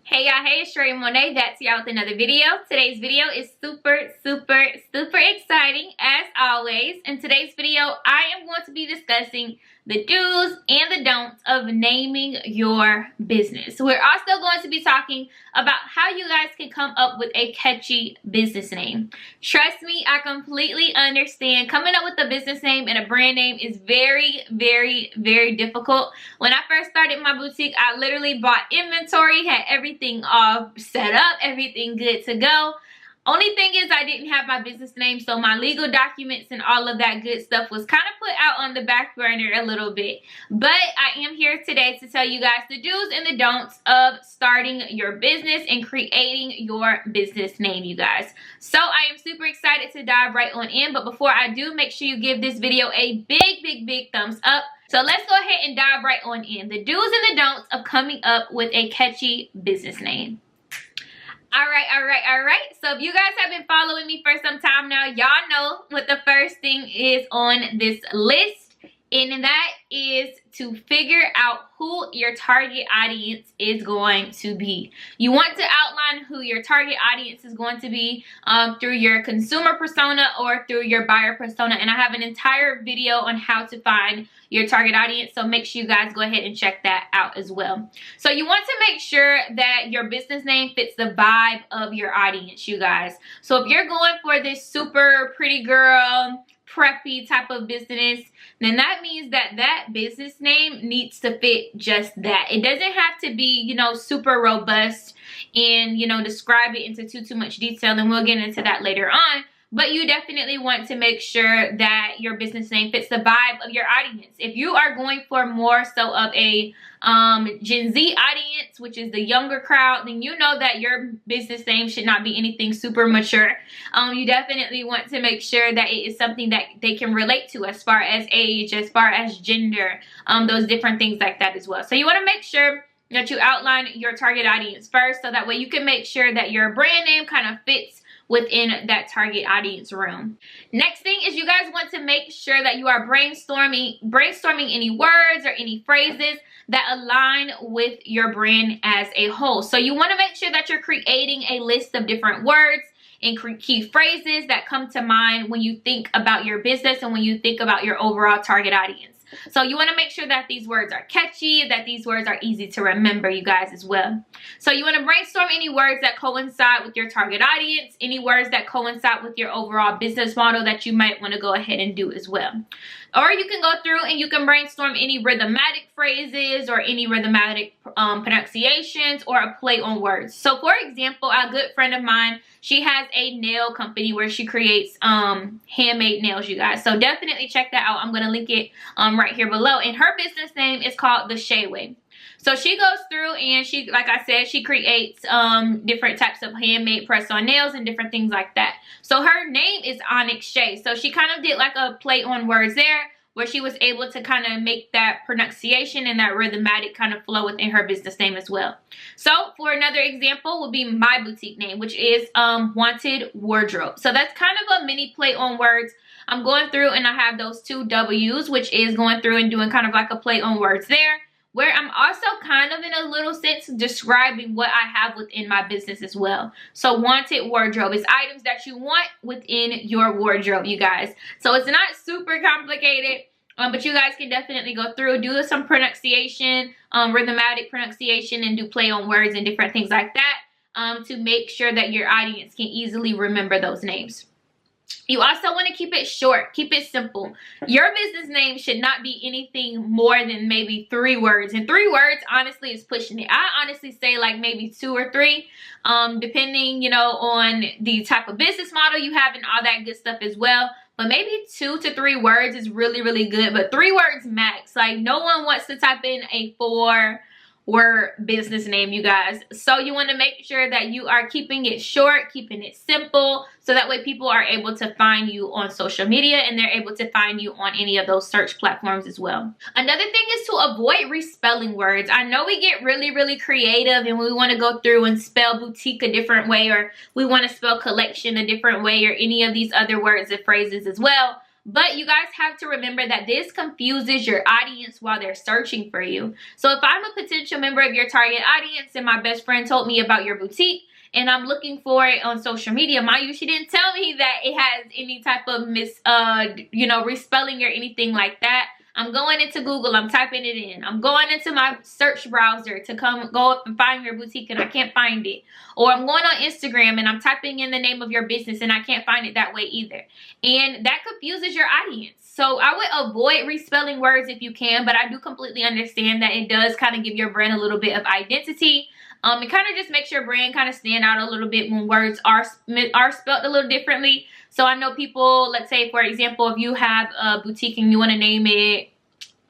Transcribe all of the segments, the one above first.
Hey y'all, hey, it's Troyia Monay. That's y'all with another video. Today's video is super exciting as always. In today's video, I am going to be discussing the do's and the don'ts of naming your business. We're also going to be talking about how you guys can come up with a catchy business name. Trust me, I completely understand. Coming up with a business name and a brand name is very difficult. When I first started my boutique, I literally bought inventory, had everything all set up, everything good to go. Only thing is I didn't have my business name, so my legal documents and all of that good stuff was kind of put out on the back burner a little bit. But I am here today to tell you guys the do's and the don'ts of starting your business and creating your business name, you guys. So I am super excited to dive right on in, but before I do, make sure you give this video a big thumbs up. So let's go ahead and dive right on in. The do's and the don'ts of coming up with a catchy business name. All right. So if you guys have been following me for some time now, y'all know what the first thing is on this list, and that is to figure out who your target audience is going to be. You want to outline who your target audience is going to be through your consumer persona or through your buyer persona, and I have an entire video on how to find your target audience, so make sure you guys go ahead and check that out as well. So you want to make sure that your business name fits the vibe of your audience, you guys. So if you're going for this super pretty girl, preppy type of business, then that means that that business name needs to fit just that. It doesn't have to be, you know, super robust and, you know, describe it into too much detail, and we'll get into that later on. But you definitely want to make sure that your business name fits the vibe of your audience. If you are going for more so of a Gen Z audience, which is the younger crowd, then you know that your business name should not be anything super mature. You definitely want to make sure that it is something that they can relate to as far as age, as far as gender, those different things like that as well. So you want to make sure that you outline your target audience first, so that way you can make sure that your brand name kind of fits within that target audience room. Next thing is you guys want to make sure that you are brainstorming any words or any phrases that align with your brand as a whole. So you want to make sure that you're creating a list of different words and key phrases that come to mind when you think about your business and when you think about your overall target audience. So you want to make sure that these words are catchy, that these words are easy to remember, you guys, as well. So you want to brainstorm any words that coincide with your target audience, any words that coincide with your overall business model that you might want to go ahead and do as well. Or you can go through and you can brainstorm any rhythmatic phrases or any rhythmatic pronunciations or a play on words. So for example, a good friend of mine, she has a nail company where she creates handmade nails, you guys. So definitely check that out. I'm going to link it right here below. And her business name is called The Shea Way. So she goes through and she, like I said, she creates different types of handmade press-on nails and different things like that. So her name is Onyx Shea. So she kind of did like a play on words there, where she was able to kind of make that pronunciation and that rhythmatic kind of flow within her business name as well. So for another example would be my boutique name, which is Wanted Wardrobe. So that's kind of a mini play on words. I'm going through and I have those two W's, which is going through and doing kind of like a play on words there, where I'm also kind of in a little sense describing what I have within my business as well. So Wanted Wardrobe is items that you want within your wardrobe, you guys. So it's not super complicated, but you guys can definitely go through, do some pronunciation, rhythmatic pronunciation, and do play on words and different things like that to make sure that your audience can easily remember those names. You also want to keep it short, keep it simple. Your business name should not be anything more than maybe 3 words. And 3 words, honestly, is pushing it. I honestly say like maybe 2 or 3, depending, you know, on the type of business model you have and all that good stuff as well. But maybe 2 to 3 words is really good. But 3 words max. Like no one wants to type in a 4-word business name, you guys. So you want to make sure that you are keeping it short, keeping it simple, so that way people are able to find you on social media and they're able to find you on any of those search platforms as well. Another thing is to avoid respelling words. I know we get really creative and we want to go through and spell boutique a different way, or we want to spell collection a different way, or any of these other words and phrases as well. But you guys have to remember that this confuses your audience while they're searching for you. So if I'm a potential member of your target audience and my best friend told me about your boutique and I'm looking for it on social media, mind you, she didn't tell me that it has any type of respelling or anything like that. I'm going into Google, I'm typing it in. I'm going into my search browser to go up and find your boutique and I can't find it. Or I'm going on Instagram and I'm typing in the name of your business and I can't find it that way either. And that confuses your audience. So I would avoid respelling words if you can, but I do completely understand that it does kind of give your brand a little bit of identity. It kind of just makes your brand kind of stand out a little bit when words are spelled a little differently. So I know people, let's say, for example, if you have a boutique and you want to name it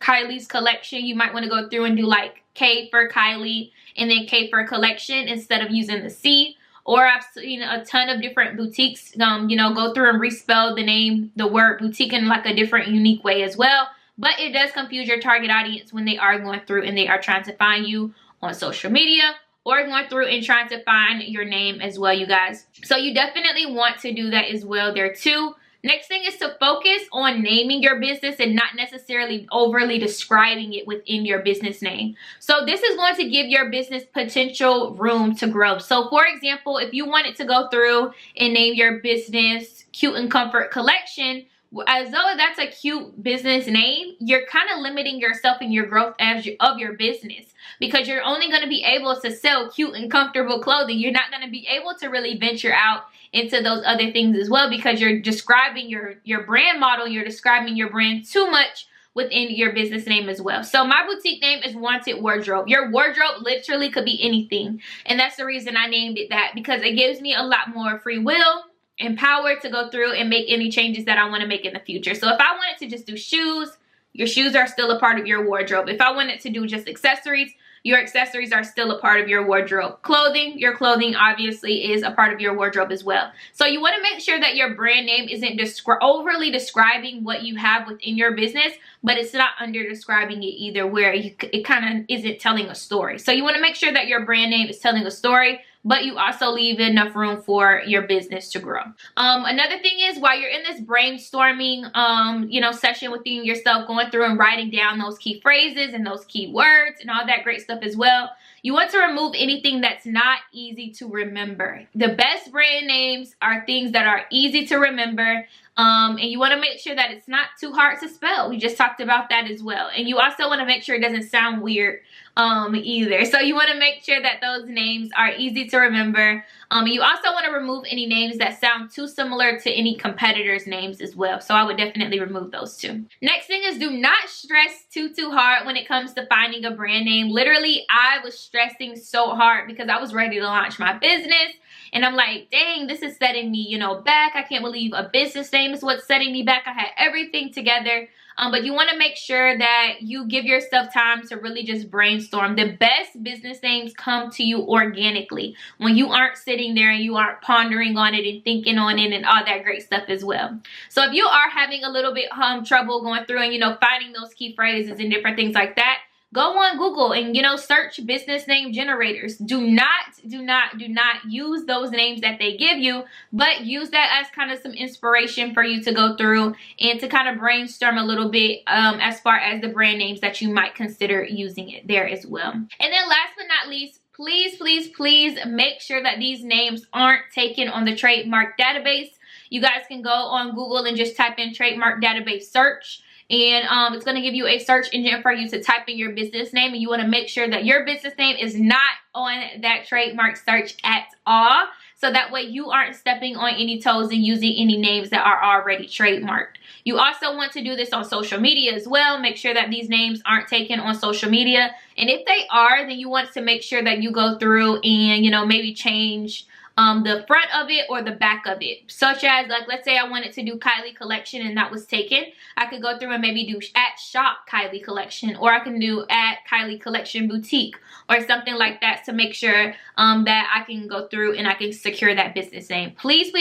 Kylie's Collection, you might want to go through and do like K for Kylie and then K for Collection instead of using the C. Or I've seen a ton of different boutiques, go through and respell the word boutique in like a different, unique way as well. But it does confuse your target audience when they are going through and they are trying to find you on social media or going through and trying to find your name as well, you guys. So you definitely want to do that as well there too. Next thing is to focus on naming your business and not necessarily overly describing it within your business name. So this is going to give your business potential room to grow. So for example, if you wanted to go through and name your business Cute and Comfort Collection, as though that's a cute business name, you're kind of limiting yourself in your growth of your business, because you're only going to be able to sell cute and comfortable clothing. You're not going to be able to really venture out into those other things as well, because you're describing your brand model, you're describing your brand too much within your business name as well. So my boutique name is Wanted Wardrobe. Your wardrobe literally could be anything, and that's the reason I named it that, because it gives me a lot more free will, empowered to go through and make any changes that I want to make in the future. So if I wanted to just do shoes, your shoes are still a part of your wardrobe. If I wanted to do just accessories, your accessories are still a part of your wardrobe. Clothing, your clothing obviously is a part of your wardrobe as well. So you want to make sure that your brand name isn't overly describing what you have within your business, but it's not under describing it either, where it kind of isn't telling a story. So you want to make sure that your brand name is telling a story, but you also leave enough room for your business to grow. Another thing is, while you're in this brainstorming, session within yourself, going through and writing down those key phrases and those key words and all that great stuff as well, you want to remove anything that's not easy to remember. The best brand names are things that are easy to remember. And you want to make sure that it's not too hard to spell. We just talked about that as well. And you also want to make sure it doesn't sound weird either. So you want to make sure that those names are easy to remember. You also want to remove any names that sound too similar to any competitors' names as well. So I would definitely remove those too. Next thing is, do not stress too hard when it comes to finding a brand name. Literally, I was stressing so hard because I was ready to launch my business. And I'm like, dang, this is setting me, back. I can't believe a business name is what's setting me back. I had everything together. But you want to make sure that you give yourself time to really just brainstorm. The best business names come to you organically when you aren't sitting there and you aren't pondering on it and thinking on it and all that great stuff as well. So if you are having a little bit trouble going through and, finding those key phrases and different things like that, go on Google and, search business name generators. Do not use those names that they give you, but use that as kind of some inspiration for you to go through and to kind of brainstorm a little bit as far as the brand names that you might consider using it there as well. And then last but not least, please make sure that these names aren't taken on the trademark database. You guys can go on Google and just type in trademark database search. And it's going to give you a search engine for you to type in your business name, and you want to make sure that your business name is not on that trademark search at all, so that way you aren't stepping on any toes and using any names that are already trademarked. You also want to do this on social media as well. Make sure that these names aren't taken on social media, and if they are, then you want to make sure that you go through and maybe change the front of it or the back of it, such as, like, let's say I wanted to do Kylie Collection and that was taken. I could go through and maybe do @shop Kylie Collection, or I can do @Kylie Collection Boutique or something like that to make sure that I can go through and I can secure that business name. Please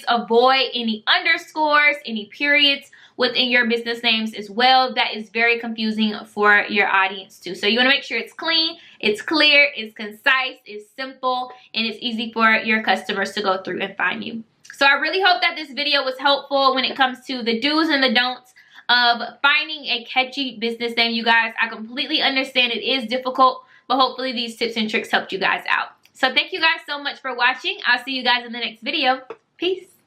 avoid any underscores, any periods within your business names as well. That is very confusing for your audience too. So you want to make sure it's clean, it's clear, it's concise, it's simple, and it's easy for your customers to go through and find you. So I really hope that this video was helpful when it comes to the do's and the don'ts of finding a catchy business name, you guys. I completely understand it is difficult, but hopefully these tips and tricks helped you guys out. So thank you guys so much for watching. I'll see you guys in the next video. Peace.